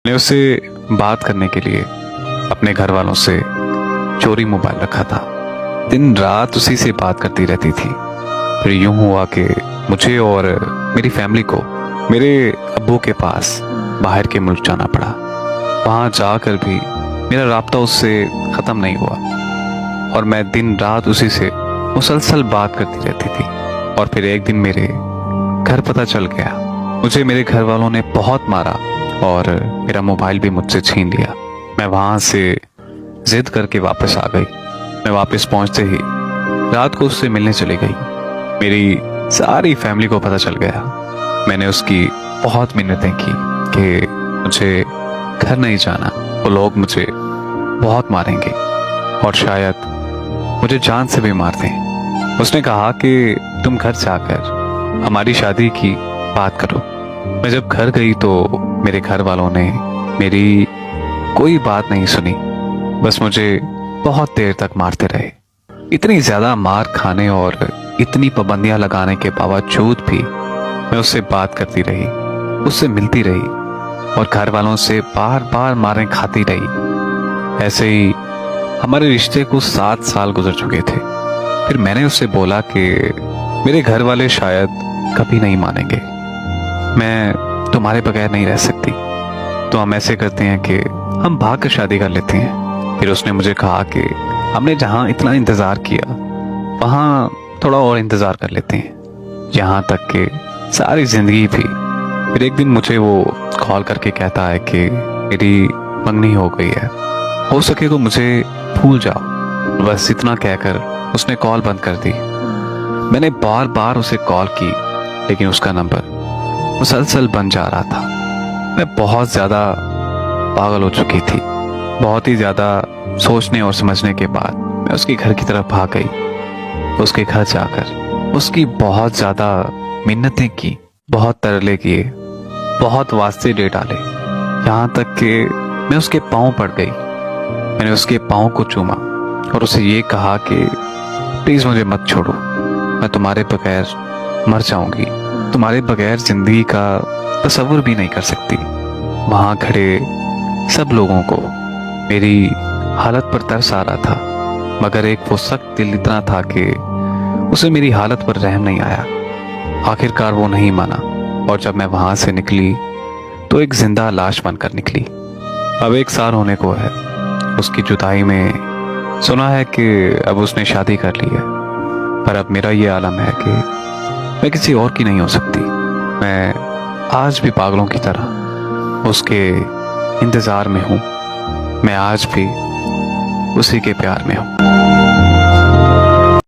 मैंने उससे बात करने के लिए अपने घर वालों से चोरी मोबाइल रखा था। दिन रात उसी से बात करती रहती थी। फिर यूं हुआ कि मुझे और मेरी फैमिली को मेरे अब्बू के पास बाहर के मुल्क जाना पड़ा। वहां जाकर भी मेरा राब्ता उससे ख़त्म नहीं हुआ और मैं दिन रात उसी से मुसलसल बात करती रहती थी। और फिर एक दिन मेरे घर पता चल गया। मुझे मेरे घर वालों ने बहुत मारा और मेरा मोबाइल भी मुझसे छीन लिया। मैं वहां से जिद करके वापस आ गई। मैं वापस पहुंचते ही रात को उससे मिलने चली गई। मेरी सारी फैमिली को पता चल गया। मैंने उसकी बहुत मिन्नतें की कि मुझे घर नहीं जाना, वो लोग मुझे बहुत मारेंगे और शायद मुझे जान से भी मार दें। उसने कहा कि तुम घर जाकर हमारी शादी की बात करो। मैं जब घर गई तो मेरे घर वालों ने मेरी कोई बात नहीं सुनी, बस मुझे बहुत देर तक मारते रहे। इतनी ज्यादा मार खाने और इतनी पाबंदियां लगाने के बावजूद भी मैं उससे बात करती रही, उससे मिलती रही और घर वालों से बार बार मारें खाती रही। ऐसे ही हमारे रिश्ते को 7 साल गुजर चुके थे। फिर मैंने उससे बोला कि मेरे घर वाले शायद कभी नहीं मानेंगे, मैं तुम्हारे बगैर नहीं रह सकती, तो हम ऐसे करते हैं कि हम भाग कर शादी कर लेते हैं। फिर उसने मुझे कहा कि हमने जहाँ इतना इंतज़ार किया वहाँ थोड़ा और इंतज़ार कर लेते हैं, यहाँ तक कि सारी ज़िंदगी भी। फिर एक दिन मुझे वो कॉल करके कहता है कि मेरी मंगनी हो गई है, हो सके तो मुझे भूल जाओ। बस इतना कहकर उसने कॉल बंद कर दी। मैंने बार बार उसे कॉल की लेकिन उसका नंबर मुसलसल बन जा रहा था। मैं बहुत ज़्यादा पागल हो चुकी थी। बहुत ही ज़्यादा सोचने और समझने के बाद मैं उसके घर की तरफ भाग गई। उसके घर जाकर उसकी बहुत ज़्यादा मिन्नतें की, बहुत तरले किए, बहुत वास्ते दे डाले, यहाँ तक कि मैं उसके पाँव पड़ गई। मैंने उसके पाँव को चूमा और उसे ये कहा कि प्लीज़ मुझे मत छोड़ो, मैं तुम्हारे बगैर मर जाऊंगी, तुम्हारे बगैर जिंदगी का तसव्वुर भी नहीं कर सकती। वहाँ खड़े सब लोगों को मेरी हालत पर तरस आ रहा था, मगर एक वो सख्त दिल इतना था कि उसे मेरी हालत पर रहम नहीं आया। आखिरकार वो नहीं माना और जब मैं वहाँ से निकली तो एक जिंदा लाश बनकर निकली। अब 1 साल होने को है उसकी जुदाई में। सुना है कि अब उसने शादी कर ली है, पर अब मेरा ये आलम है कि मैं किसी और की नहीं हो सकती। मैं आज भी पागलों की तरह उसके इंतज़ार में हूँ। मैं आज भी उसी के प्यार में हूँ।